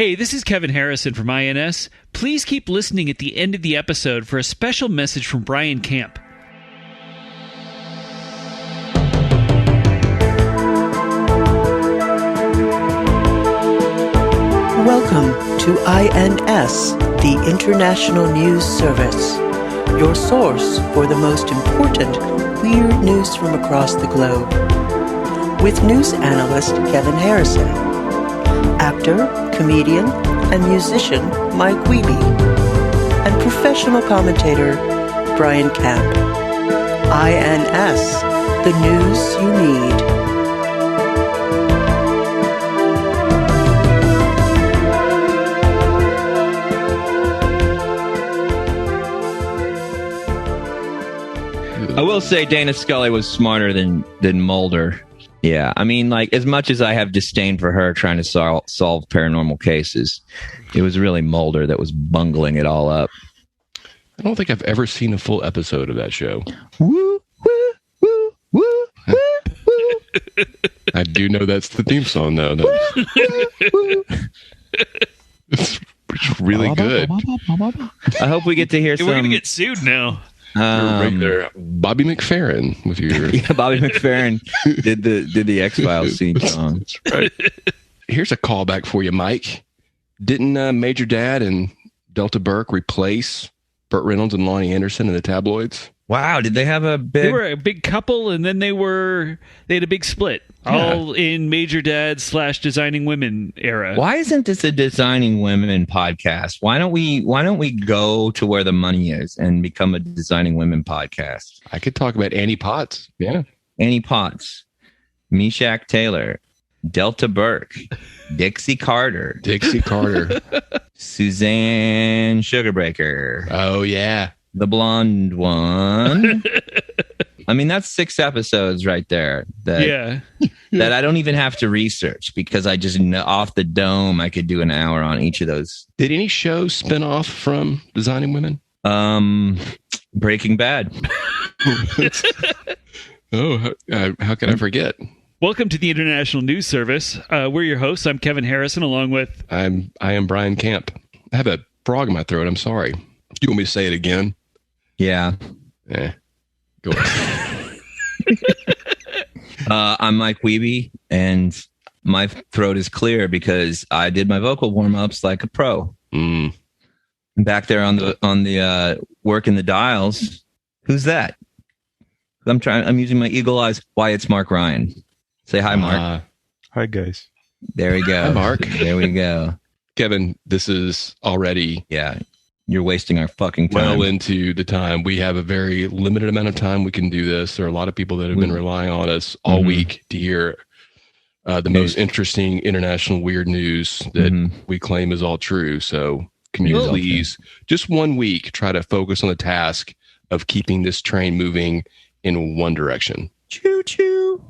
Hey, this is Kevin Harrison from INS. Please keep listening at the end of the episode for a special message from Brian Camp. Welcome to INS, the International News Service, your source for the most important weird news from across the globe. With news analyst Kevin Harrison, actor, comedian, and musician Mike Wiebe, and professional commentator Brian Camp. INS, the news you need. I will say Dana Scully was smarter than Mulder. Yeah, I mean, like, as much as I have disdain for her trying to solve paranormal cases, it was really Mulder that was bungling it all up. I don't think I've ever seen a full episode of that show. Woo, woo, woo, woo, woo, woo. I do know that's the theme song, though. It's really good. I hope we get to hear some... We're going to get sued now. Right there, Bobby McFerrin with your yeah, Bobby McFerrin did the X-Files theme song. That's right. Here's a callback for you, Mike. Didn't Major Dad and Delta Burke replace Burt Reynolds and Lonnie Anderson in the tabloids? Wow, did they have a big... They were a big couple, and then they had a big split. Yeah. All in Major Dad / Designing Women era. Why isn't this a Designing Women podcast? Why don't we go to where the money is and become a Designing Women podcast? I could talk about Annie Potts. Yeah. Annie Potts, Meshack Taylor, Delta Burke, Dixie Carter, Suzanne Sugarbreaker. Oh, yeah. The blonde one. I mean, that's 6 episodes right there. That I don't even have to research because I just know off the dome I could do an hour on each of those. Did any shows spin off from Designing Women? Breaking Bad. Oh, how can I forget? Welcome to the International News Service. We're your hosts. I'm Kevin Harrison, along with... I am Brian Camp. I have a frog in my throat. I'm sorry. You want me to say it again? Yeah. Go ahead. I'm Mike Wiebe, and my throat is clear because I did my vocal warm-ups like a pro. Back there on the working the dials. Who's that? I'm using my eagle eyes. Why, it's Mark Ryan. Say hi, Mark. Hi, guys. There we go. Hi, Mark. There we go. Kevin, this is already... Yeah. You're wasting our fucking time. Well into the time. We have a very limited amount of time we can do this. There are a lot of people that have been relying on us all week to hear the most interesting international weird news that we claim is all true. So can you please, just 1 week, try to focus on the task of keeping this train moving in one direction? Choo-choo.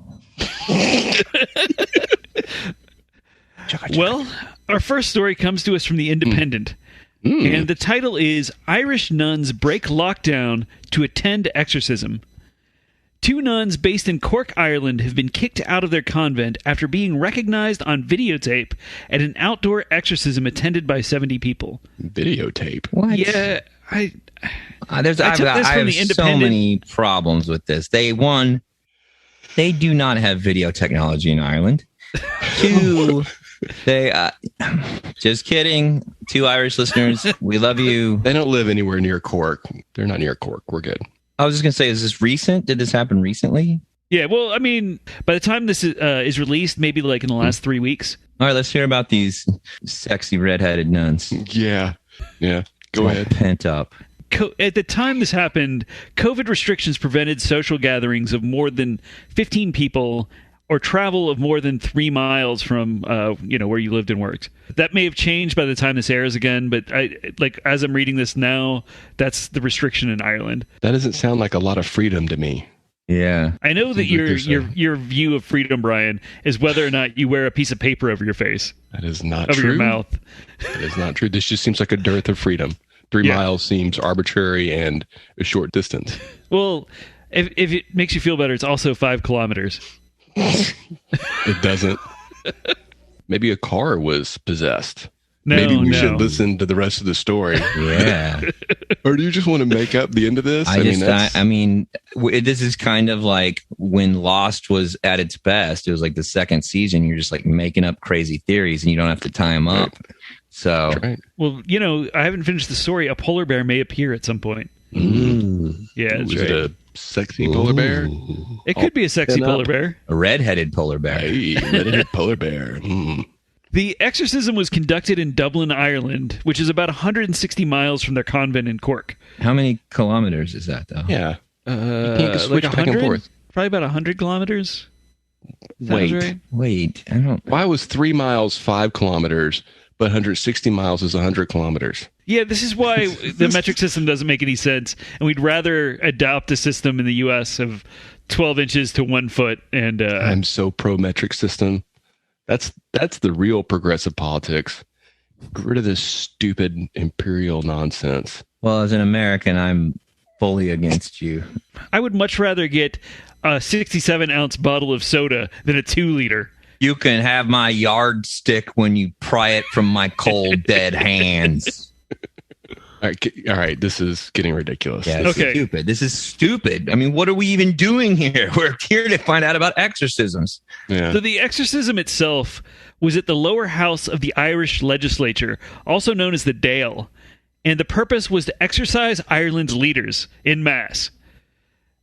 Well, our first story comes to us from The Independent. And the title is Irish Nuns Break Lockdown to Attend Exorcism. 2 nuns based in Cork, Ireland have been kicked out of their convent after being recognized on videotape at an outdoor exorcism attended by 70 people. Videotape? What? Yeah, I have so many problems with this. They do not have video technology in Ireland. 2... They, just kidding. 2 Irish listeners, we love you. They don't live anywhere near Cork. They're not near Cork. We're good. I was just going to say, is this recent? Did this happen recently? Yeah, well, I mean, by the time this is released, maybe like in the last 3 weeks. All right, let's hear about these sexy redheaded nuns. Yeah. Go ahead. Pent up. At the time this happened, COVID restrictions prevented social gatherings of more than 15 people or travel of more than 3 miles from, where you lived and worked. That may have changed by the time this airs again, but as I'm reading this now, that's the restriction in Ireland. That doesn't sound like a lot of freedom to me. Yeah. I know that your view of freedom, Brian, is whether or not you wear a piece of paper over your face. That is not over true. Over your mouth. That is not true. This just seems like a dearth of freedom. 3 miles seems arbitrary and a short distance. Well, if it makes you feel better, it's also 5 kilometers. It doesn't. Maybe a car was possessed. No, Maybe we no. should listen to the rest of the story. Yeah. Or do you just want to make up the end of this? This is kind of like when Lost was at its best. It was like the second season. You're just like making up crazy theories and you don't have to tie them up. Right. So, right. Well, I haven't finished the story. A polar bear may appear at some point. Yeah, that's Is right. it a sexy polar bear? It could be a sexy polar bear. a red-headed polar bear. Hey, red-headed polar bear. The exorcism was conducted in Dublin, Ireland, which is about 160 miles from their convent in Cork. How many kilometers is that, though? Yeah. You can switch back and 100? forth. Probably about 100 kilometers. Sounds right. Wait. I don't. Why was 3 miles 5 kilometers, but 160 miles is 100 kilometers? Yeah, this is why the metric system doesn't make any sense, and we'd rather adopt a system in the U.S. of 12 inches to 1 foot. And I'm so pro metric system. That's the real progressive politics. Get rid of this stupid imperial nonsense. Well, as an American, I'm fully against you. I would much rather get a 67-ounce bottle of soda than a 2-liter. You can have my yardstick when you pry it from my cold, dead hands. All right. This is getting ridiculous. Yeah, this is stupid. This is stupid. I mean, what are we even doing here? We're here to find out about exorcisms. Yeah. So the exorcism itself was at the lower house of the Irish legislature, also known as the Dáil, and the purpose was to exorcise Ireland's leaders en masse.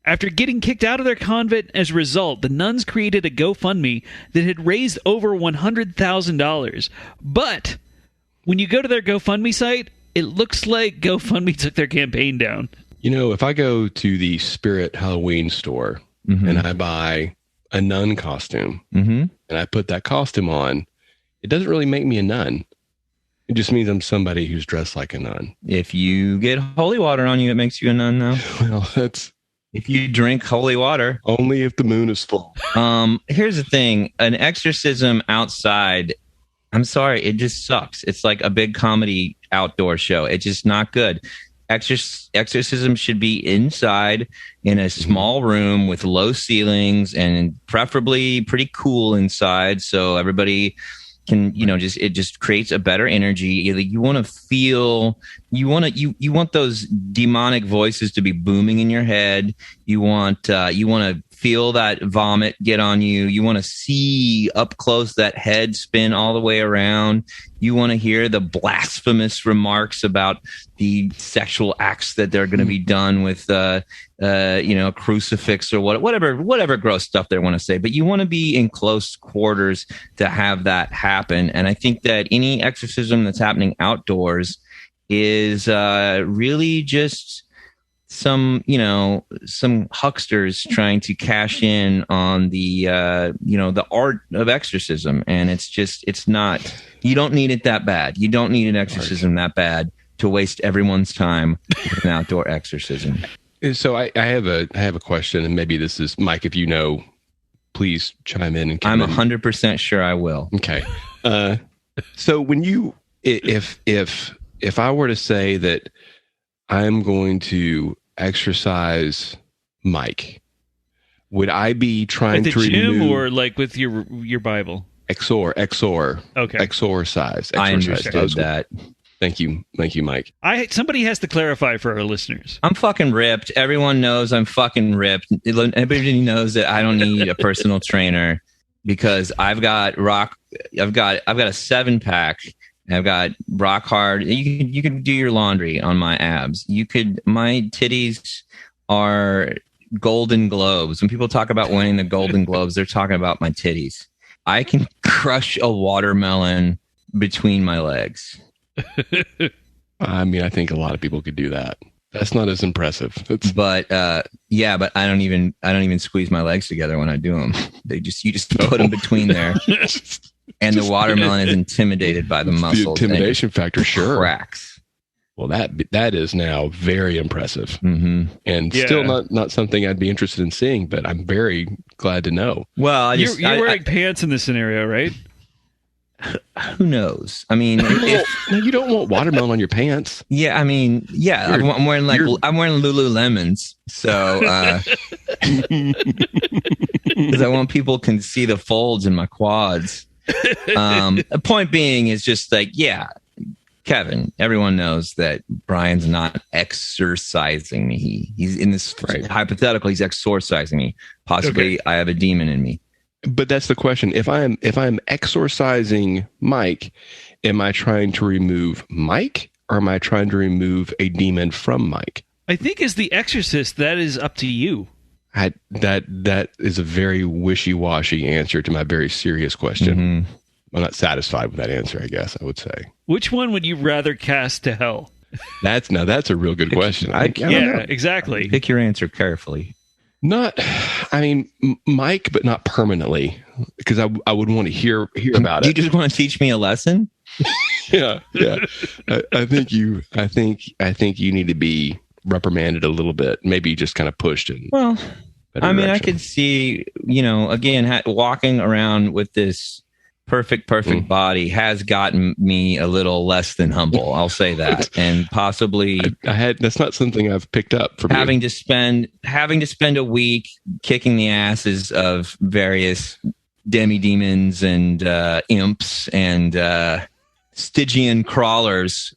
After getting kicked out of their convent as a result, the nuns created a GoFundMe that had raised over $100,000. But when you go to their GoFundMe site, it looks like GoFundMe took their campaign down. If I go to the Spirit Halloween store and I buy a nun costume and I put that costume on, it doesn't really make me a nun. It just means I'm somebody who's dressed like a nun. If you get holy water on you, it makes you a nun now. Well, that's if you drink holy water. Only if the moon is full. Here's the thing. An exorcism outside, I'm sorry, it just sucks. It's like a big comedy outdoor show. It's just not good. Exorcism should be inside in a small room with low ceilings and preferably pretty cool inside, so everybody can, it just creates a better energy. You want to feel, you want those demonic voices to be booming in your head. You want to feel that vomit get on you. You want to see up close that head spin all the way around. You want to hear the blasphemous remarks about the sexual acts that they're going to be done with, a crucifix or whatever gross stuff they want to say. But you want to be in close quarters to have that happen. And I think that any exorcism that's happening outdoors is really just some hucksters trying to cash in on the art of exorcism. And it's not, you don't need it that bad. You don't need an exorcism that bad to waste everyone's time with an outdoor exorcism. So I have a question, and maybe this is Mike. If you know, please chime in. And I'm 100% sure I will. Okay. So when if I were to say that I'm going to exorcise Mike, would I be trying at to the gym remove, or like with your Bible? Exor. Okay. Exorcise. I understood that. Thank you, Mike. Somebody has to clarify for our listeners. I'm fucking ripped. Everyone knows I'm fucking ripped. Everybody knows that I don't need a personal trainer because I've got a 7-pack. I've got rock hard. You can do your laundry on my abs. My titties are Golden Globes. When people talk about winning the Golden Globes, they're talking about my titties. I can crush a watermelon between my legs. I mean, I think a lot of people could do that. That's not as impressive. But I don't even squeeze my legs together when I do them. You just put them between there, and the watermelon is intimidated by the muscles. The intimidation factor, sure. Cracks. Well, that is now very impressive, and still not something I'd be interested in seeing. But I'm very glad to know. Well, you're wearing pants in this scenario, right? Who knows? I mean, no, you don't want watermelon on your pants. Yeah, I mean, yeah, I'm wearing Lululemons, so because I want people can see the folds in my quads. The point being is just like, yeah, Kevin, everyone knows that Brian's not exorcising me. He's in this hypothetical. He's exorcising me. Possibly, I have a demon in me. But that's the question. If I'm exorcising Mike, am I trying to remove Mike, or am I trying to remove a demon from Mike? I think as the exorcist, that is up to you. That is a very wishy-washy answer to my very serious question. Mm-hmm. I'm not satisfied with that answer, I guess I would say. Which one would you rather cast to hell? That's a real good question. I don't know. Exactly. Pick your answer carefully. Mike, but not permanently, because I would want to hear about it. You just want to teach me a lesson? Yeah. I think you need to be reprimanded a little bit, maybe just kind of pushed in. Well, I could see, again, walking around with this perfect body has gotten me a little less than humble. I'll say that. And possibly that's not something I've picked up from having to spend a week kicking the asses of various demi-demons and imps and Stygian crawlers,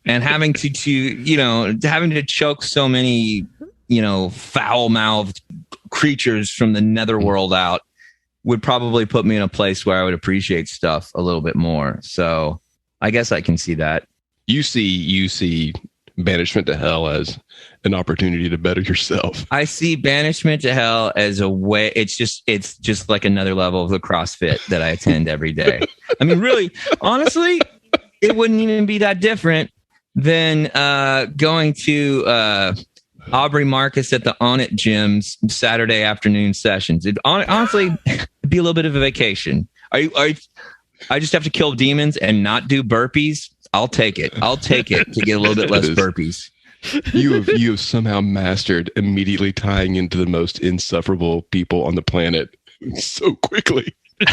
and having to choke so many, foul-mouthed creatures from the netherworld out would probably put me in a place where I would appreciate stuff a little bit more. So I guess I can see that. You see banishment to hell as an opportunity to better yourself. I see banishment to hell as a way. It's just like another level of the CrossFit that I attend every day. I mean, really, honestly, it wouldn't even be that different than going to Aubrey Marcus at the On It Gym's Saturday afternoon sessions. Honestly, it'd be a little bit of a vacation. I just have to kill demons and not do burpees. I'll take it to get a little bit less burpees. You have somehow mastered immediately tying into the most insufferable people on the planet so quickly. I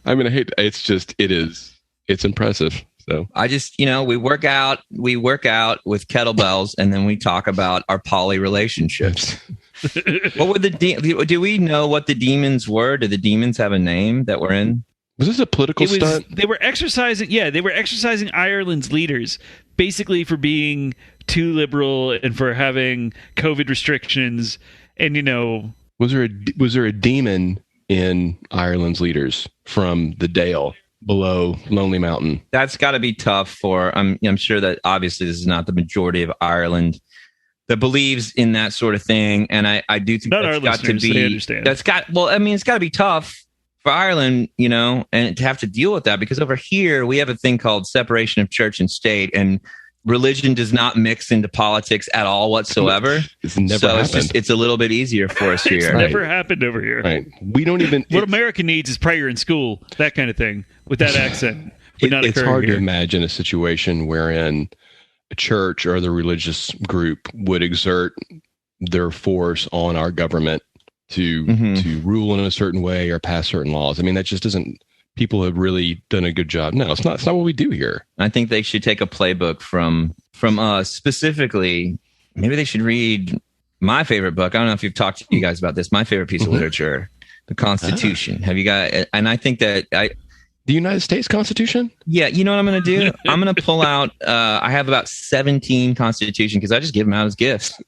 hate. It's impressive. So I just, we work out with kettlebells, and then we talk about our poly relationships. What were do we know what the demons were? Did the demons have a name that were in? Was this a political stunt? They were exercising Ireland's leaders, basically for being too liberal and for having COVID restrictions. And, was there a demon in Ireland's leaders from the Dale below Lonely Mountain? That's got to be tough for. I'm sure that obviously this is not the majority of Ireland that believes in that sort of thing, and I do think not that's got to be. They understand. It's got to be tough for Ireland, and to have to deal with that, because over here we have a thing called separation of church and state, and religion does not mix into politics at all whatsoever. It's never happened. It's a little bit easier for us here. It's never happened over here. Right. We don't even. What America needs is prayer in school, that kind of thing, with that accent. It's hard to imagine a situation wherein a church or the religious group would exert their force on our government to rule in a certain way or pass certain laws. I mean, that just isn't. People have really done a good job. No, it's not what we do here. I think they should take a playbook from us specifically. Maybe they should read my favorite book. I don't know if you've talked to you guys about this. My favorite piece of literature, the Constitution. Have you got? And I think that the United States Constitution. Yeah, you know what I'm going to do? I'm going to pull out. I have about 17 Constitution because I just give them out as gifts.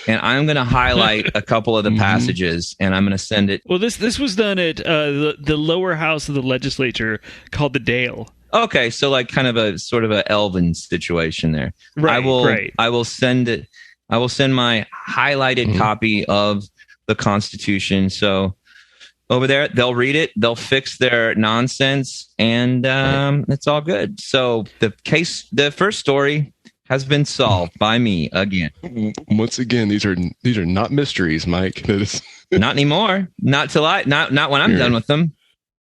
And I'm going to highlight a couple of the passages, and I'm going to send it. Well, this was done at the lower house of the legislature called the Dale. Okay, so like kind of a sort of a Elvin situation there. Right. I will send it. I will send my highlighted copy of the Constitution. So over there, they'll read it, they'll fix their nonsense, and it's all good. So the first story has been solved by me again. Once again, these are not mysteries, Mike. Not anymore. Not when I'm done with them.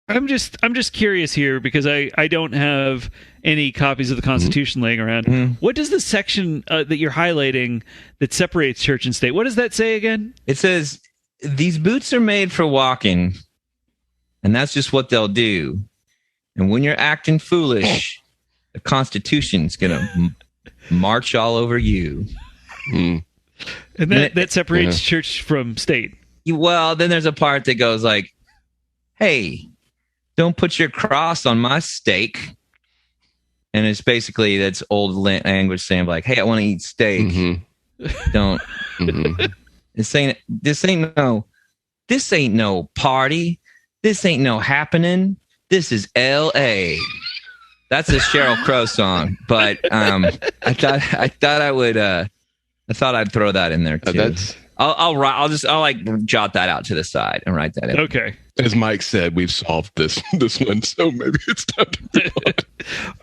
I'm just curious here because I don't have any copies of the Constitution laying around. What does the section that you're highlighting that separates church and state? What does that say again? It says these boots are made for walking, and that's just what they'll do. And when you're acting foolish, the Constitution's gonna march all over you. And that separates church from state. Well, then there's a part that goes like, hey, don't put your cross on my stake. And it's basically that's old language saying like, "Hey, I want to eat steak." Don't. This ain't no party. This ain't no happening. This is L.A. That's a Sheryl Crow song, but I thought I'd throw that in there too. I'll like jot that out to the side and write that in. Okay. As Mike said, we've solved this one, so maybe it's time to move on.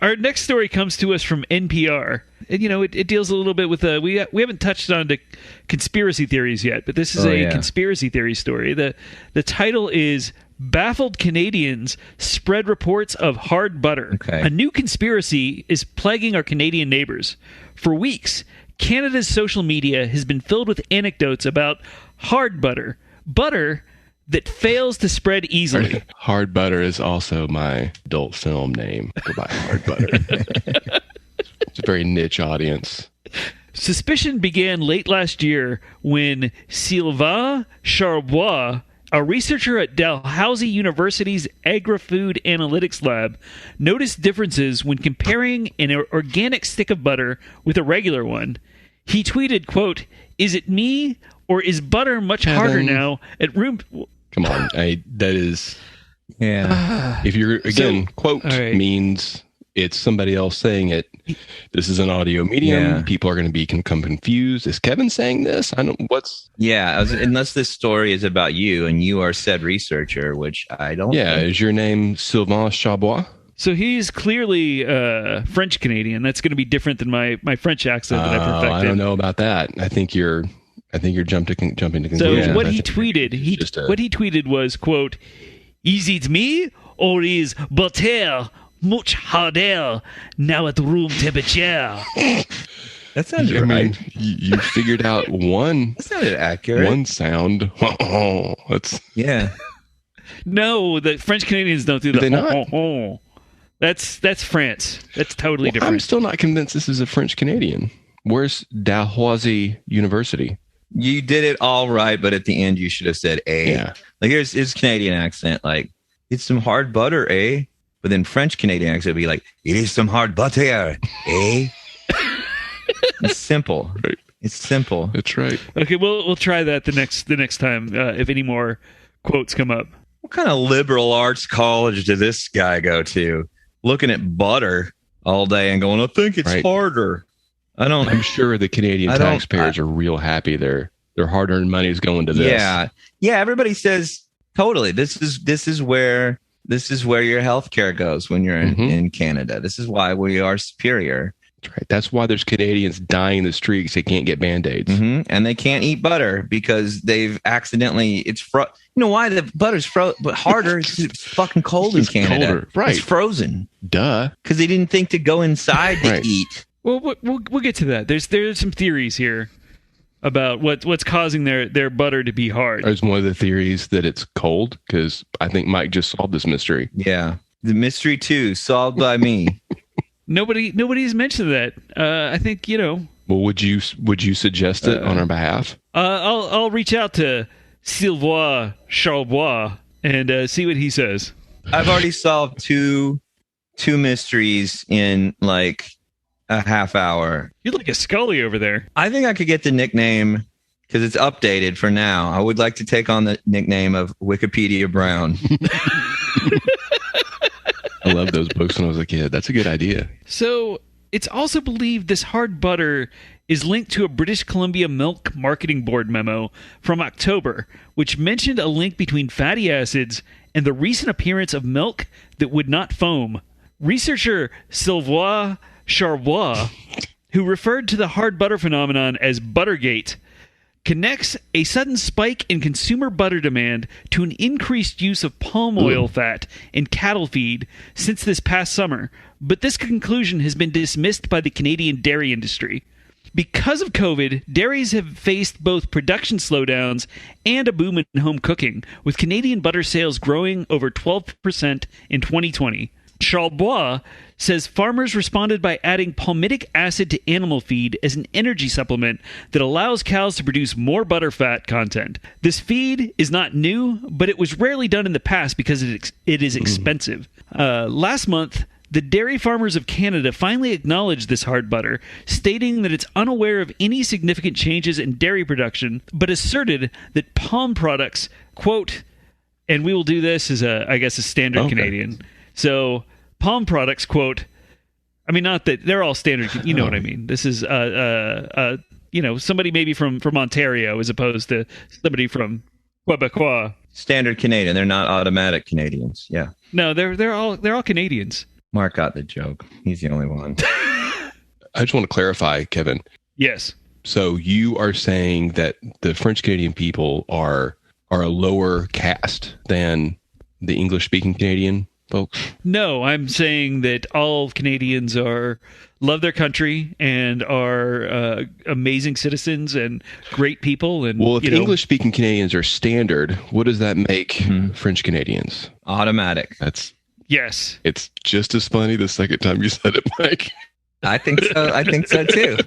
Our next story comes to us from NPR. And, it deals a little bit with we haven't touched on the conspiracy theories yet, but this is conspiracy theory story. The title is "Baffled Canadians Spread Reports of Hard Butter." Okay. A new conspiracy is plaguing our Canadian neighbors. For weeks, Canada's social media has been filled with anecdotes about hard butter that fails to spread easily. Hard Butter is also my adult film name. Go by Hard Butter. It's a very niche audience. Suspicion began late last year when Sylvain Charbois, a researcher at Dalhousie University's Agri-Food Analytics Lab, noticed differences when comparing an organic stick of butter with a regular one. He tweeted, quote, "Is it me, or is butter much harder now at room..." Come on. That is... Yeah. If you're, again, quote right. means it's somebody else saying it. This is an audio medium. Yeah. People are going to become confused. Is Kevin saying this? Unless this story is about you and you are said researcher, which I don't think. Is your name Sylvain Charbois? So he's clearly French Canadian. That's going to be different than my French accent that I perfected. I don't know about that. I think you're jumping to conclusions. So what he tweeted was, quote, "Is it me, or is butter much harder now at room temperature?" That sounds right. You figured out one. That sounded accurate. One sound. No, the French Canadians don't do the. They not? That's France. That's totally different. I'm still not convinced this is a French Canadian. Where's Dalhousie University? You did it all right, but at the end you should have said "a." Yeah. Like here's his Canadian accent, like "It's some hard butter, eh?" But then French Canadian accent would be like, "It is some hard butter, eh?" It's simple. Right. It's simple. That's right. Okay, we'll try that the next time if any more quotes come up. What kind of liberal arts college did this guy go to? Looking at butter all day and going, "I think it's harder." I'm sure the Canadian taxpayers are real happy. Their hard-earned money is going to this. Yeah. Everybody says totally. This is where your health care goes when you're in Canada. This is why we are superior. That's right. That's why there's Canadians dying in the streets. They can't get Band-Aids. And they can't eat butter because they've accidentally. You know why the butter's but harder? It's fucking cold in Canada. Colder. Right. It's frozen. Duh. Because they didn't think to go inside to eat. Well, we'll get to that. There's some theories here about what's causing their butter to be hard. There's one of the theories that it's cold, because I think Mike just solved this mystery. Yeah, the mystery too, solved by me. Nobody's mentioned that. I think Well, would you suggest it on our behalf? I'll reach out to Sylvain Charbois and see what he says. I've already solved two mysteries in like a half hour. You're like a Scully over there. I think I could get the nickname, because it's updated for now. I would like to take on the nickname of Wikipedia Brown. I loved those books when I was a kid. That's a good idea. So it's also believed this hard butter is linked to a British Columbia Milk Marketing Board memo from October, which mentioned a link between fatty acids and the recent appearance of milk that would not foam. Researcher Sylvain Charbois, who referred to the hard butter phenomenon as buttergate, connects a sudden spike in consumer butter demand to an increased use of palm oil fat in cattle feed since this past summer, but this conclusion has been dismissed by the Canadian dairy industry. Because of COVID, dairies have faced both production slowdowns and a boom in home cooking, with Canadian butter sales growing over 12% in 2020. Charbois says farmers responded by adding palmitic acid to animal feed as an energy supplement that allows cows to produce more butter fat content. This feed is not new, but it was rarely done in the past because it is expensive. Last month, The Dairy Farmers of Canada finally acknowledged this hard butter, stating that it's unaware of any significant changes in dairy production, but asserted that palm products, quote, and we will do this as I guess a standard Canadian. So palm products, quote, I mean, not that they're all standard, you know what I mean. This is somebody maybe from Ontario as opposed to somebody from Quebecois. Standard Canadian. They're not automatic Canadians. Yeah. No, they're all Canadians. Mark got the joke. He's the only one. I just want to clarify, Kevin. Yes. So you are saying that the French Canadian people are a lower caste than the English speaking Canadian folks? No, I'm saying that all Canadians love their country and are amazing citizens and great people. And well, if English speaking Canadians are standard, what does that make French Canadians? Automatic. Yes. It's just as funny the second time you said it, Mike. I think so. I think so too.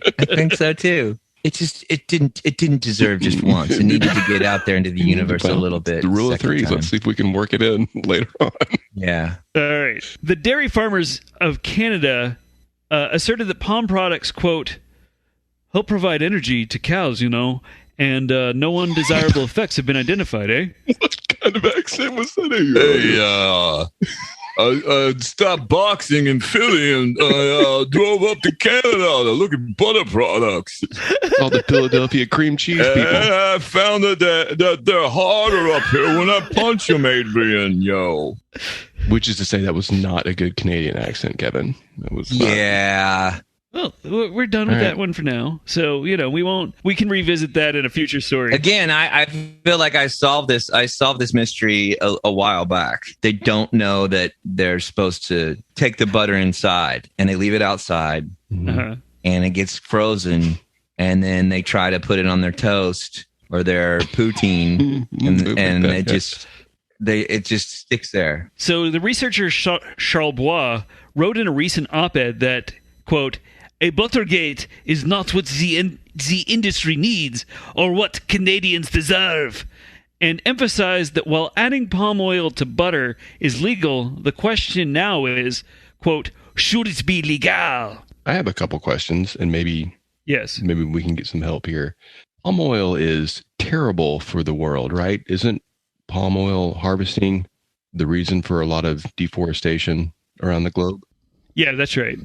It didn't deserve just once. It needed to get out there into the universe a little bit. The rule of threes. Time. Let's see if we can work it in later on. Yeah. All right. The Dairy Farmers of Canada asserted that palm products, quote, help provide energy to cows, and no undesirable effects have been identified, eh? What kind of accent was that? Hey, I stopped boxing in Philly and drove up to Canada to look at butter products. All the Philadelphia cream cheese people. And I found that they're harder up here when I punch them, Adrian, yo. Which is to say that was not a good Canadian accent, Kevin. It was not. Yeah. Well, we're done with that one for now. So, we can revisit that in a future story. Again, I feel like I solved this mystery a while back. They don't know that they're supposed to take the butter inside and they leave it outside and it gets frozen and then they try to put it on their toast or their poutine and it just sticks there. So the researcher Charles Bois wrote in a recent op-ed that, quote, a buttergate is not what the industry needs or what Canadians deserve, and emphasized that while adding palm oil to butter is legal, the question now is, quote, should it be legal? I have a couple questions, and maybe we can get some help here. Palm oil is terrible for the world, right? Isn't palm oil harvesting the reason for a lot of deforestation around the globe? Yeah, that's right.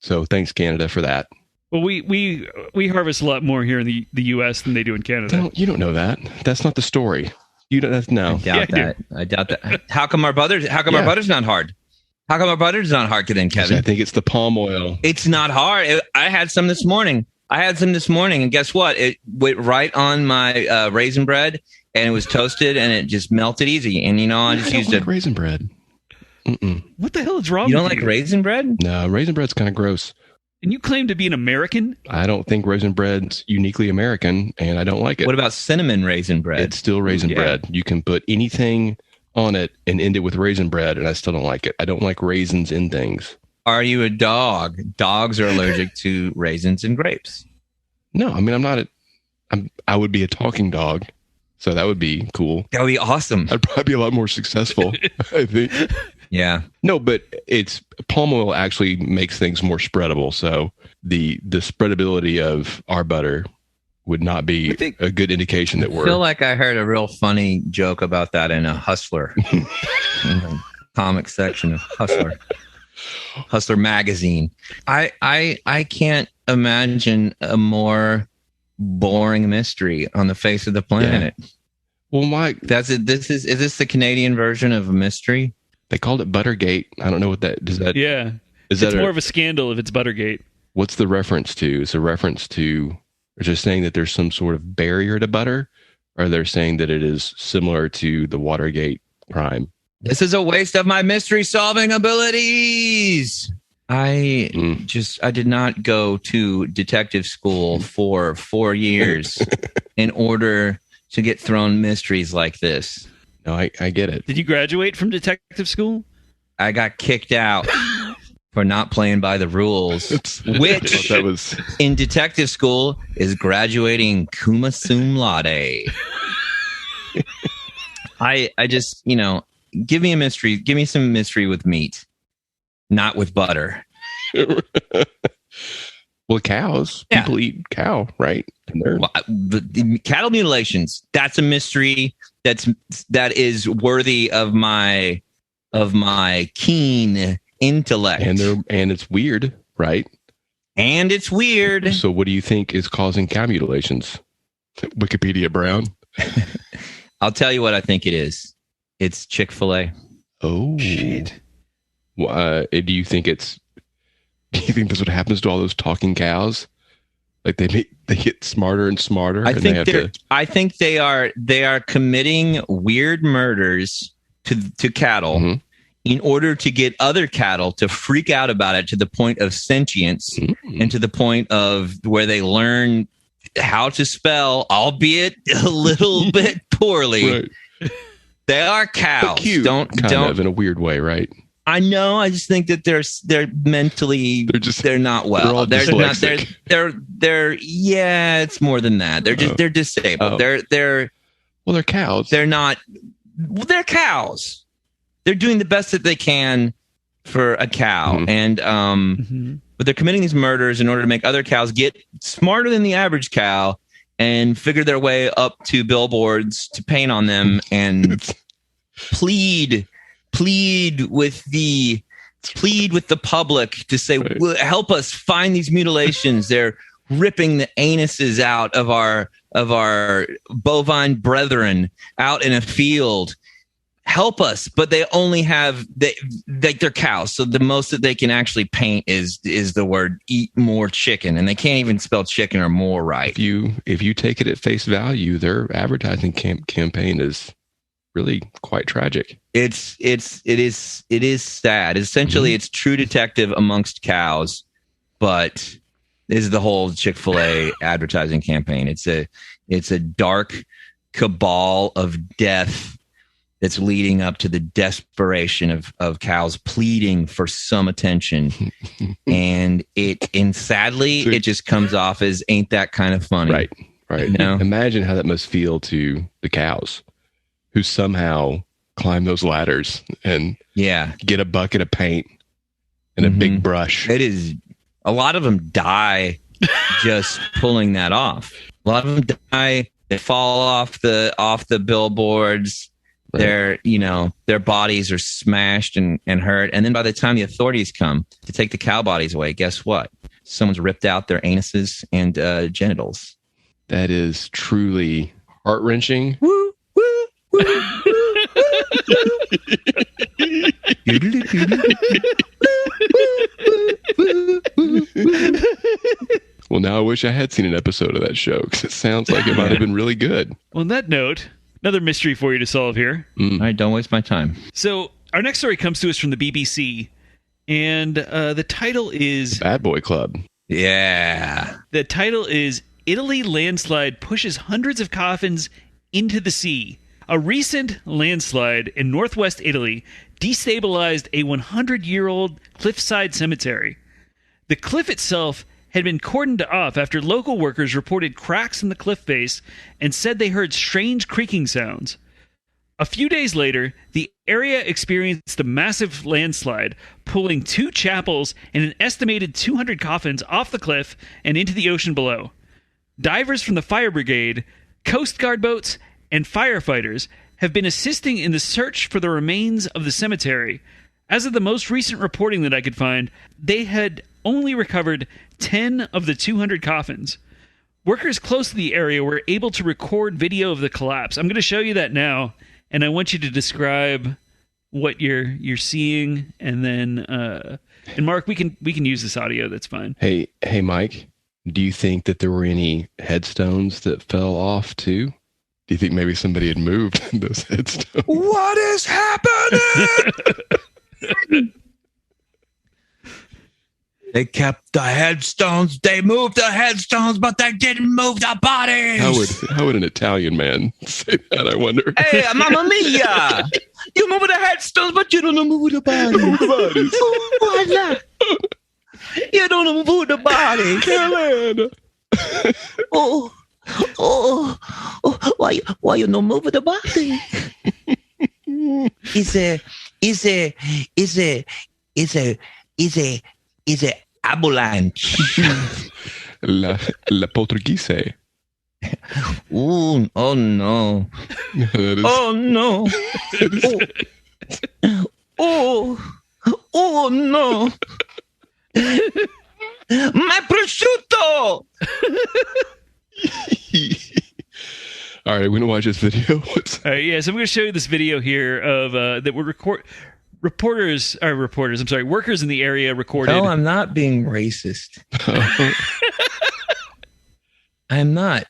So thanks, Canada, for that. Well, we harvest a lot more here in the U.S. than they do in Canada. You don't know that. That's not the story. You don't. No, I doubt that. How come our butter's not hard? How come our butter's not hard then, Kevin? I think it's the palm oil. It's not hard. I had some this morning. And guess what? It went right on my raisin bread, and it was toasted, and it just melted easy. And I just used it. Raisin bread. What the hell is wrong with you? You don't like raisin bread? No, raisin bread's kind of gross. And you claim to be an American? I don't think raisin bread's uniquely American, and I don't like it. What about cinnamon raisin bread? It's still raisin bread. You can put anything on it and end it with raisin bread, and I still don't like it. I don't like raisins in things. Are you a dog? Dogs are allergic to raisins and grapes. No, I mean, I'm not. I would be a talking dog, so that would be cool. That would be awesome. I'd probably be a lot more successful, I think. Yeah. No, but it's palm oil actually makes things more spreadable. So the spreadability of our butter would not be a good indication that we're. I feel like I heard a real funny joke about that in a Hustler, in the comic section of Hustler magazine. I can't imagine a more boring mystery on the face of the planet. Yeah. Well, Mike, is this the Canadian version of a mystery? They called it Buttergate. I don't know what that does. That it's more of a scandal if it's Buttergate. What's the reference to? Is a reference to? They're just saying that there's some sort of barrier to butter, or they're saying that it is similar to the Watergate crime. This is a waste of my mystery solving abilities. I did not go to detective school for 4 years in order to get thrown mysteries like this. No, I get it. Did you graduate from detective school? I got kicked out for not playing by the rules, which that was in detective school is graduating cum laude. I just, give me a mystery. Give me some mystery with meat. not with butter. Well, cows. Yeah. People eat cow, right? And Well, the cattle mutilations, that's a mystery that is worthy of my keen intellect. and it's weird, right? And it's weird. So what do you think is causing cow mutilations? Wikipedia Brown. I'll tell you what I think it is. It's Chick-fil-A. Oh Shit. Do you think that's what happens to all those talking cows? Like they get smarter and smarter. I think they are committing weird murders to cattle Mm-hmm. in order to get other cattle to freak out about it to the point of sentience and to the point of where they learn how to spell, albeit a little bit poorly. Right. They are cows. But cute, kind of in a weird way, right? I know. I just think that they're mentally they're not well. They're all dyslexic. They're yeah. It's more than that. They're disabled. Oh. They're Cows. They're not. Well, they're cows. They're doing the best that they can for a cow, and but they're committing these murders in order to make other cows get smarter than the average cow and figure their way up to billboards to paint on them and plead with the public to say, right, help us find these mutilations. They're ripping the anuses out of our bovine brethren out in a field. Help us, but they only have they're cows, so the most that they can actually paint is the word "eat more chicken," and they can't even spell chicken or more right. If you take it at face value, their advertising campaign is really quite tragic. It is sad. Essentially, it's True Detective amongst cows, but this is the whole Chick-fil-A advertising campaign. It's a dark cabal of death that's leading up to the desperation of cows pleading for some attention. And sadly, it just comes off as ain't that kind of funny. Right. You know? Imagine how that must feel to the cows who somehow climb those ladders and get a bucket of paint and a big brush. It is. A lot of them die just pulling that off. A lot of them die. They fall off the billboards. Right. Their bodies are smashed and hurt. And then by the time the authorities come to take the cow bodies away, guess what? Someone's ripped out their anuses and genitals. That is truly heart-wrenching. Woo, woo, woo, Well, now I wish I had seen an episode of that show because it sounds like it might have been really good. On that note, another mystery for you to solve here. All right, don't waste my time. So our next story comes to us from the BBC, and the title is Bad Boy Club. Yeah. The title is Italy Landslide Pushes Hundreds of Coffins into the Sea. A recent landslide in northwest Italy destabilized a 100-year-old cliffside cemetery. The cliff itself had been cordoned off after local workers reported cracks in the cliff face and said they heard strange creaking sounds. A few days later, the area experienced a massive landslide, pulling 2 chapels and an estimated 200 coffins off the cliff and into the ocean below. Divers from the fire brigade, Coast Guard boats, and firefighters have been assisting in the search for the remains of the cemetery. As of the most recent reporting that I could find, they had only recovered 10 of the 200 coffins. Workers close to the area were able to record video of the collapse. I'm going to show you that now, and I want you to describe what you're seeing, and then and Mark, we can use this audio. That's fine. Hey, Mike, do you think that there were any headstones that fell off too? Do you think maybe somebody had moved those headstones? What is happening? They kept the headstones. They moved the headstones, but they didn't move the bodies. How would an Italian man say that, I wonder? Hey, mamma mia! You move the headstones, but you don't move the bodies. Oh, voila. You don't move the bodies. Why you don't move the body? is a avalanche. La poltergeist. Ooh, oh no. Oh no. Oh no. My prosciutto. All right, we're going to watch this video. All right, yeah, so I'm going to show you this video here of that were workers in the area recorded. No, I'm not being racist. I'm not.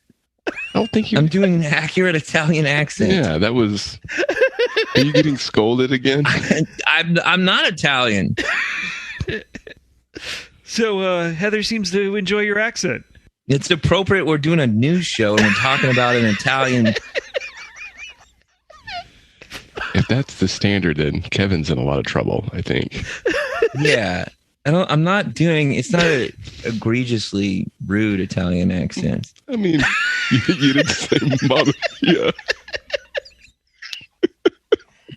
I don't think I'm doing an accurate Italian accent. Yeah, that was. Are you getting scolded again? I'm not Italian. So Heather seems to enjoy your accent. It's appropriate. We're doing a news show and we're talking about an Italian. If that's the standard, then Kevin's in a lot of trouble, I think. Yeah. I'm not doing. It's not an egregiously rude Italian accent. I mean, you didn't say mother. Yeah.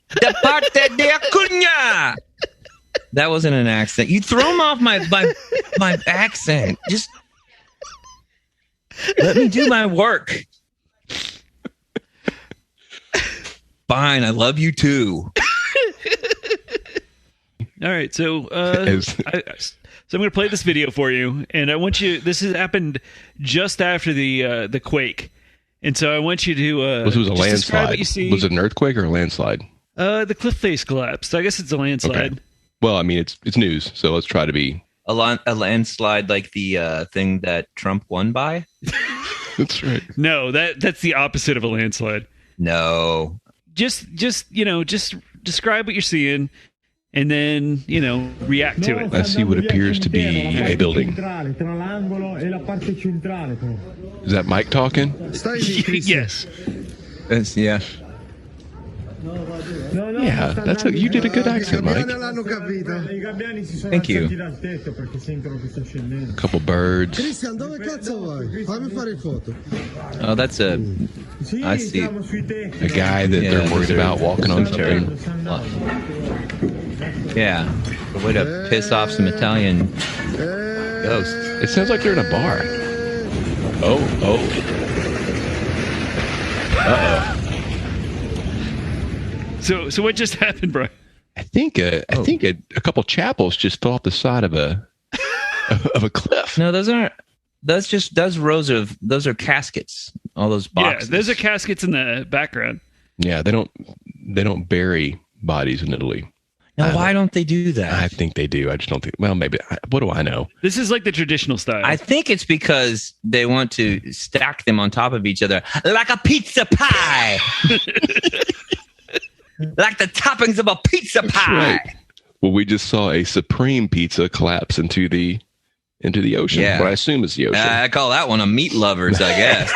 Da parte de Acuna. That wasn't an accent. You throw him off my accent. Just let me do my work. Fine, I love you too. All right, so I'm going to play this video for you, and I want you. This has happened just after the quake, and so I want you to. This was a landslide. What you see. Was it an earthquake or a landslide? The cliff face collapsed. So I guess it's a landslide. Okay. Well, I mean, it's news, so let's try to be a landslide like the thing that Trump won by. That's right. No, that's the opposite of a landslide. No. Just describe what you're seeing, and then react to it. I see what appears to be a building. Is that Mike talking? Yes. Yeah. Yeah, you did a good accent, Mike. Thank you. A couple birds. Oh, that's I see. A guy that they're worried about walking on the train. Yeah. A way to piss off some Italian ghosts. It sounds like they're in a bar. Oh. Uh-oh. So what just happened, Brian? I think a couple chapels just fell off the side of a cliff. No, those aren't. Those are caskets. All those boxes. Yeah, those are caskets in the background. Yeah, they don't bury bodies in Italy. Now, why don't they do that? I think they do. I just don't think. Well, maybe. What do I know? This is like the traditional style. I think it's because they want to stack them on top of each other like a pizza pie. Like the toppings of a pizza pie. Right. Well, we just saw a supreme pizza collapse into the ocean. Yeah. What I assume is the ocean. I call that one a meat lovers, I guess.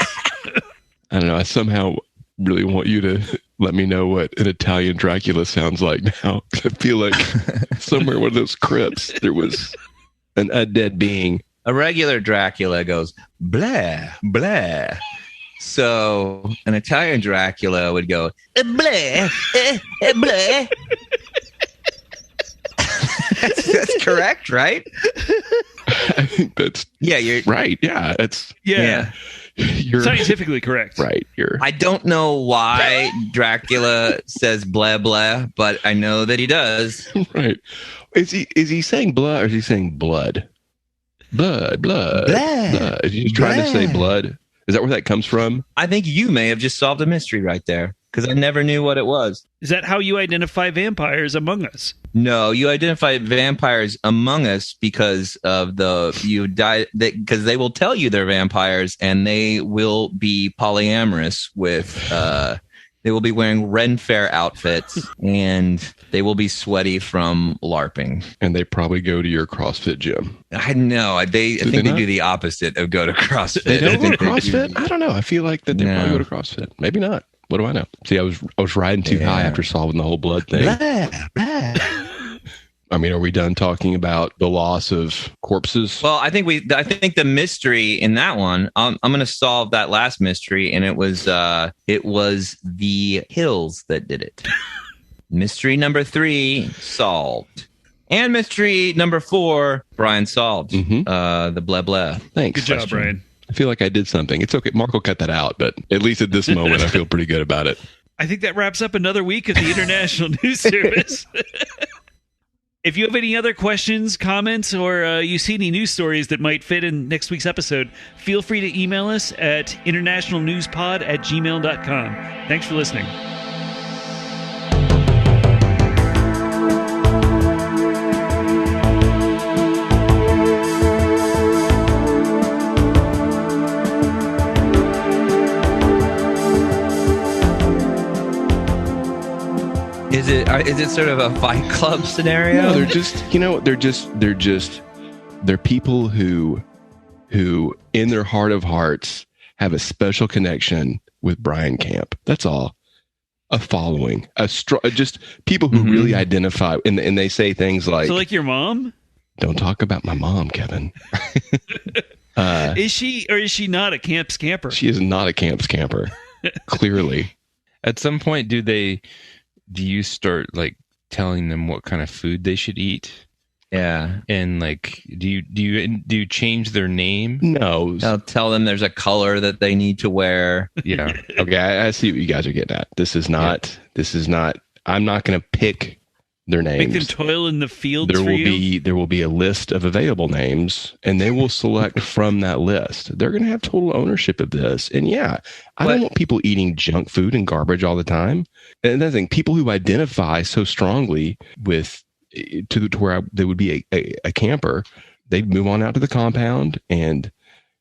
I don't know. I somehow really want you to let me know what an Italian Dracula sounds like now. I feel like somewhere in one of those crypts there was a dead being. A regular Dracula goes blah blah. So an Italian Dracula would go blah blah. That's correct, right? I think that's you're right. Yeah, that's You're scientifically correct. Right. I don't know why Dracula says blah blah, but I know that he does. Right. Is he saying blah or is he saying blood? Blood. Blah. Is he trying to say blood? Is that where that comes from? I think you may have just solved a mystery right there because I never knew what it was. Is that how you identify vampires among us? No, you identify vampires among us because of because they will tell you they're vampires and they will be polyamorous with they will be wearing Ren Fair outfits and they will be sweaty from LARPing. And they probably go to your CrossFit gym. I know. I think they do the opposite of go to CrossFit. They don't go to CrossFit? I don't know. I feel like that they probably go to CrossFit. Maybe not. What do I know? See, I was riding too high after solving the whole blood thing. Blah, blah. I mean, are we done talking about the loss of corpses? Well, I think the mystery in that one, I'm going to solve that last mystery, and it was the hills that did it. Mystery number 3 solved. And mystery number 4, Brian solved. The blah blah. Thanks. Good job, Brian. I feel like I did something. It's okay. Mark will cut that out, but at least at this moment, I feel pretty good about it. I think that wraps up another week of the International News Service. If you have any other questions, comments, or you see any news stories that might fit in next week's episode, feel free to email us at internationalnewspod@gmail.com. Thanks for listening. Is it sort of a Fight Club scenario? No, they're people who in their heart of hearts have a special connection with Brian Camp. That's all. A following, just people who really identify, and they say things like, "So, like your mom." Don't talk about my mom, Kevin. Is she or is she not a camp scamper? She is not a camp scamper. Clearly. At some point, do you start like telling them what kind of food they should eat? Yeah. And like, do you change their name? No. I'll tell them there's a color that they need to wear. Yeah. Okay. I see what you guys are getting at. This is not, I'm not going to pick their names. Make them toil in the fields there will be a list of available names, and they will select from that list. They're going to have total ownership of this. And yeah, I don't want people eating junk food and garbage all the time. And another thing, people who identify so strongly with to where they would be a camper, they'd move on out to the compound, and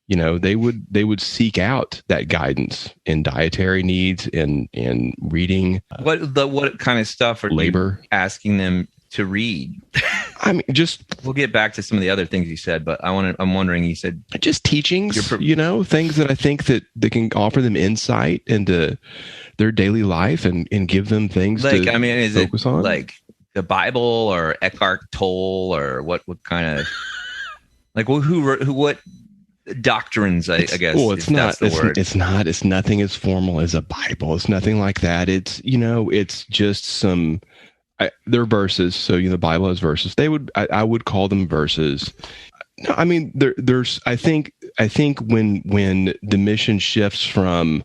they would seek out that guidance in dietary needs and reading. What kind of stuff are you asking them to read? I mean, we'll get back to some of the other things you said, but I'm wondering, you said just teachings, things that I think that can offer them insight into their daily life and give them things to focus on. Like the Bible or Eckhart Tolle, or what kind of like what doctrines, I guess. Well, it's not. It's nothing as formal as a Bible. It's nothing like that. It's it's just some. They're verses. So the Bible has verses. I would call them verses. No, I mean there's. I think when the mission shifts from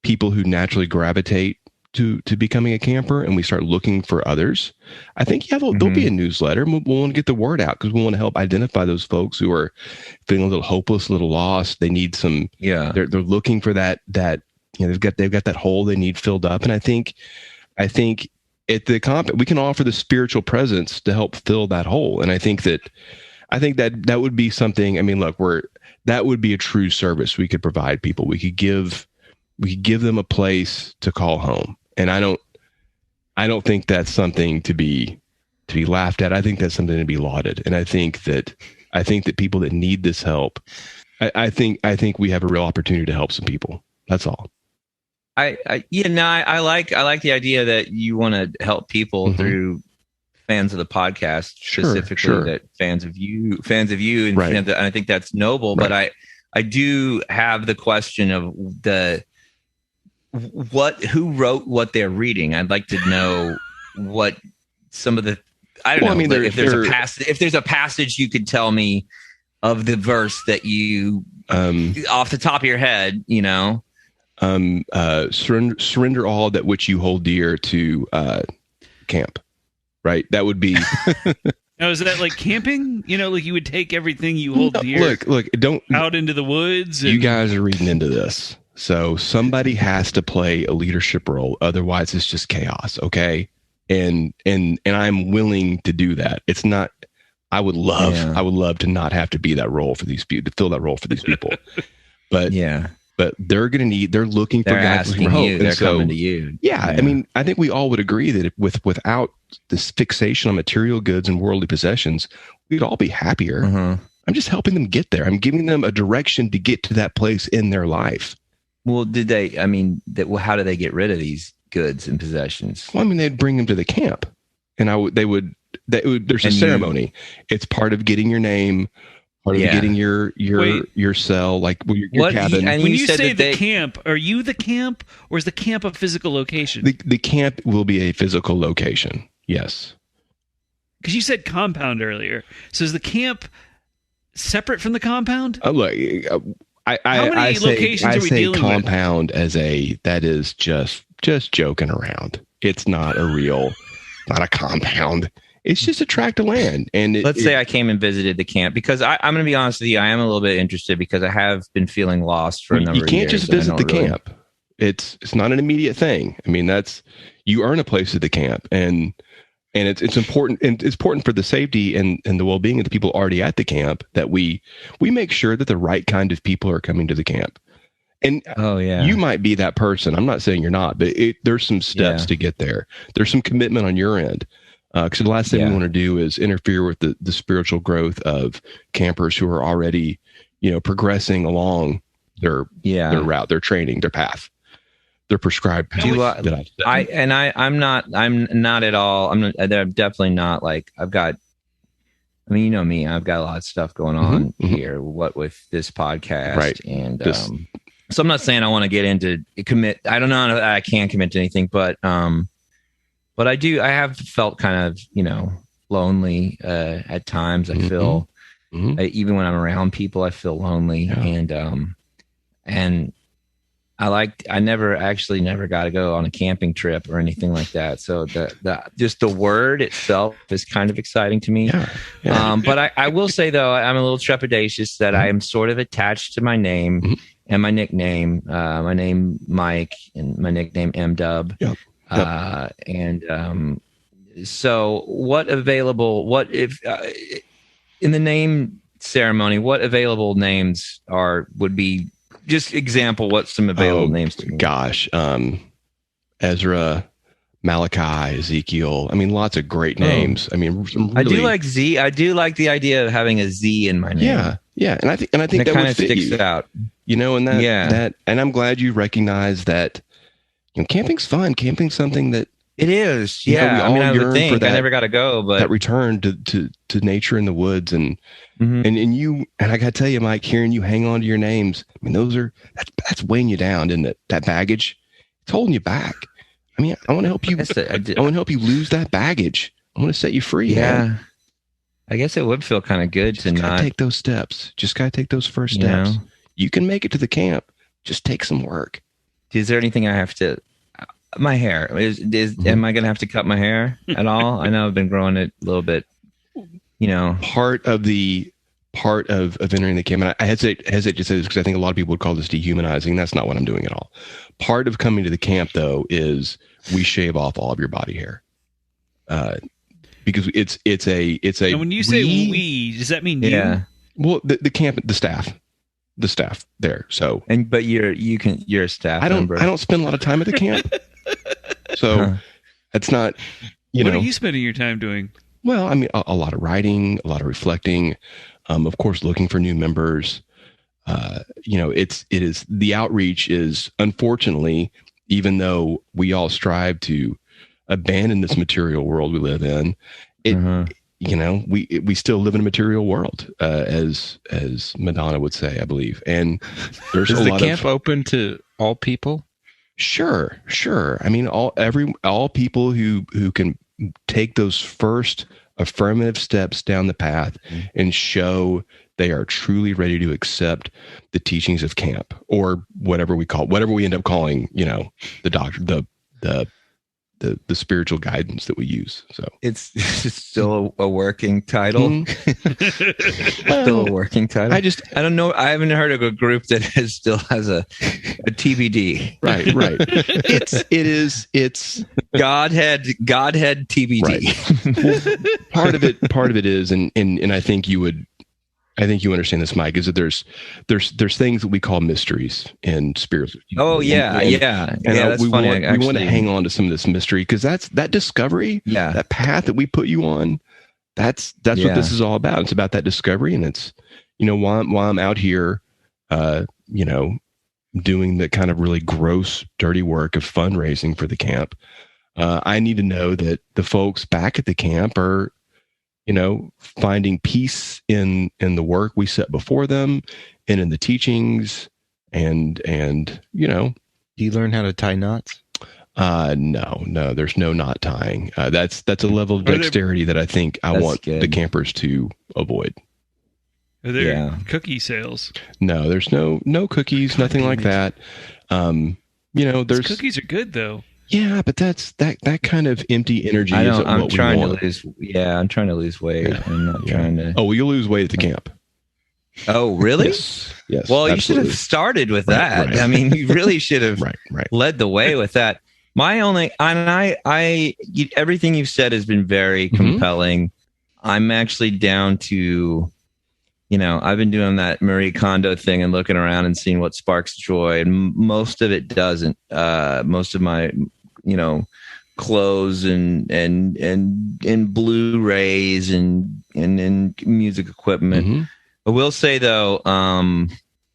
people who naturally gravitate to becoming a camper, and we start looking for others, I think there'll be a newsletter. We'll want to get the word out because we want to help identify those folks who are feeling a little hopeless, a little lost. They need some. Yeah, they're looking for that. They've got that hole they need filled up, and I think at the comp we can offer the spiritual presence to help fill that hole. And I think that would be something. I mean, look, that would be a true service we could provide people. We could give them a place to call home. And I don't think that's something to be laughed at. I think that's something to be lauded. And I think that people that need this help, I think we have a real opportunity to help some people. That's all. I like the idea that you want to help people through fans of the podcast, specifically that fans of you, and right. And I think that's noble. Right. But I do have the question of who wrote what they're reading. I'd like to know what some of the, I don't know. I mean, if there's a passage you could tell me of the verse that you, off the top of your head, surrender all that which you hold dear to camp. Right. That would be. Now, is that like camping? Like you would take everything you hold dear. Look, don't out into the woods. You guys are reading into this. So somebody has to play a leadership role. Otherwise, it's just chaos. Okay. And I'm willing to do that. It's not, I would love to not have to be that role for these people, to fill that role for these people. But they're looking for guys for hope. They're coming to you. Yeah. I mean, I think we all would agree that without this fixation on material goods and worldly possessions, we'd all be happier. I'm just helping them get there. I'm giving them a direction to get to that place in their life. Well, how do they get rid of these goods and possessions? Well, they'd bring them to the camp, and there's a ceremony. It's part of getting your name, part of getting your cell, like your cabin. When you say the camp, are you the camp, or is the camp a physical location? The camp will be a physical location. Yes. Because you said compound earlier. So is the camp separate from the compound? Look, How many locations are we dealing with? Compound that is just joking around. It's not not a compound. It's just a tract of land. And let's say I came and visited the camp, because I'm going to be honest with you, I am a little bit interested because I have been feeling lost for a number of years. You can't just visit the camp. It's not an immediate thing. I mean, you earn a place at the camp, and it's important, and it's important for the safety and the well-being of the people already at the camp that we make sure that the right kind of people are coming to the camp. And you might be that person. I'm not saying you're not, but there's some steps to get there. There's some commitment on your end. Because the last thing we want to do is interfere with the spiritual growth of campers who are already, progressing along their route, their training, their path, their prescribed path. I'm not at all. I'm definitely not like I've got. I mean, you know me. I've got a lot of stuff going on here. What with this podcast, right? And so I'm not saying I want to get into commit. I don't know. I can't commit to anything, but I do. I have felt kind of, lonely at times. I feel even when I'm around people, I feel lonely, and I never got to go on a camping trip or anything like that. So just the word itself is kind of exciting to me. But I will say though, I'm a little trepidatious that I am sort of attached to my name and my nickname. My name Mike and my nickname M-Dub. Yep. So what if in the name ceremony, what available names would be just example, what's some available names to me? Gosh. Ezra, Malachi, Ezekiel. I mean, lots of great names. I mean, really, I do like Z. I do like the idea of having a Z in my name. Yeah. And I think that kind of sticks out, and that, and I'm glad you recognize that. Camping's fun. Camping's something that it is. Yeah, I would think I never got to go, but that return to nature in the woods, and and I got to tell you, Mike, hearing you hang on to your names, I mean, that's weighing you down, isn't it? That baggage, it's holding you back. I mean, I want to help you. I want to help you lose that baggage. I want to set you free. Yeah, man. I guess it would feel kind of good to not take those steps. Just gotta take those first steps. You can make it to the camp. Just take some work. Is there anything I have to? My hair am I going to have to cut my hair at all? I know I've been growing it a little bit. Part of entering the camp, and I hesitate to say this because I think a lot of people would call this dehumanizing. That's not what I'm doing at all. Part of coming to the camp, though, is we shave off all of your body hair, because it's a. And when you say we, does that mean you? Well, the camp, the staff there. So, but you're a staff member. I don't spend a lot of time at the camp, so it's not. What are you spending your time doing? Well, I mean, a lot of writing, a lot of reflecting, of course, looking for new members. It is the outreach is, unfortunately, even though we all strive to abandon this material world we live in, we still live in a material world, as Madonna would say, I believe. And there's is the camp open to all people? Sure. I mean, all people who can take those first affirmative steps down the path and show they are truly ready to accept the teachings of camp, or whatever we end up calling, the doctor, the spiritual guidance that we use. So it's still a working title. Still a working title. I don't know. I haven't heard of a group that still has a TBD. Right. It's Godhead TBD. Right. Well, part of it is, and I think you understand this, Mike, is that there's things that we call mysteries in spiritual. Oh yeah. That's funny. We want to hang on to some of this mystery, because that discovery, that path that we put you on, that's what this is all about. It's about that discovery, and it's while I'm out here, doing the kind of really gross, dirty work of fundraising for the camp. I need to know that the folks back at the camp are, finding peace in the work we set before them and in the teachings, and Do you learn how to tie knots? No, there's no knot tying. That's a level of dexterity that I think I want the campers to avoid. Are there cookie sales? No, there's no cookies, nothing like that. There's cookies are good though. Yeah, but that kind of empty energy. I'm trying to lose. Yeah, I'm trying to lose weight. Yeah. I'm not trying to. Oh, well, you'll lose weight at the camp. Oh, really? Yes. Well, absolutely. You should have started with that. Right. I mean, you really should have led the way with that. Everything you've said has been very compelling. I'm actually down to, I've been doing that Marie Kondo thing and looking around and seeing what sparks joy, and most of it doesn't. Most of my, clothes and Blu-rays and music equipment. I will say though,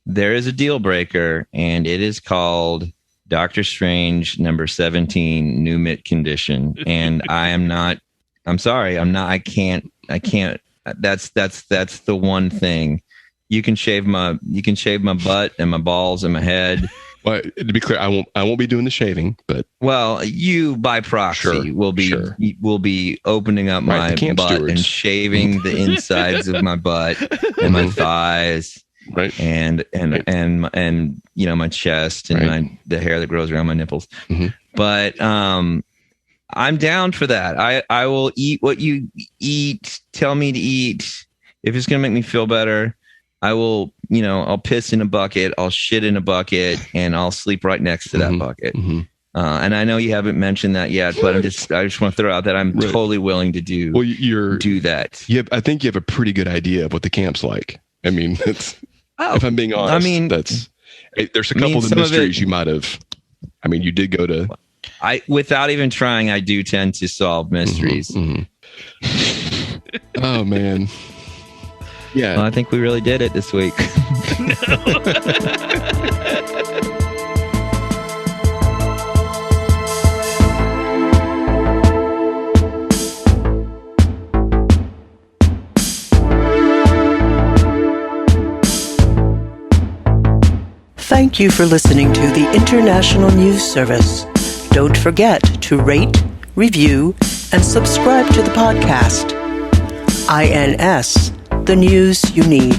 there is a deal breaker, and it is called Doctor Strange number 17, New Mint Condition. And I'm sorry, I can't, that's the one thing. You can shave my butt and my balls and my head. Well, to be clear, I won't be doing the shaving, but you by proxy will be opening up my butt stewards. And shaving the insides of my butt and my thighs. Right. And my chest and the hair that grows around my nipples. But I'm down for that. I will eat what you eat. Tell me to eat. If it's going to make me feel better, I will, I'll piss in a bucket, I'll shit in a bucket, and I'll sleep right next to that bucket. And I know you haven't mentioned that yet, but I just want to throw out that I'm totally willing to do that. I think you have a pretty good idea of what the camp's like. I mean, if I'm being honest, there's a couple of the mysteries you might have. I mean, you did go to. Without even trying, I do tend to solve mysteries. Oh man, yeah. Well, I think we really did it this week. Thank you for listening to the International News Service. Don't forget to rate, review, and subscribe to the podcast. INS, the news you need.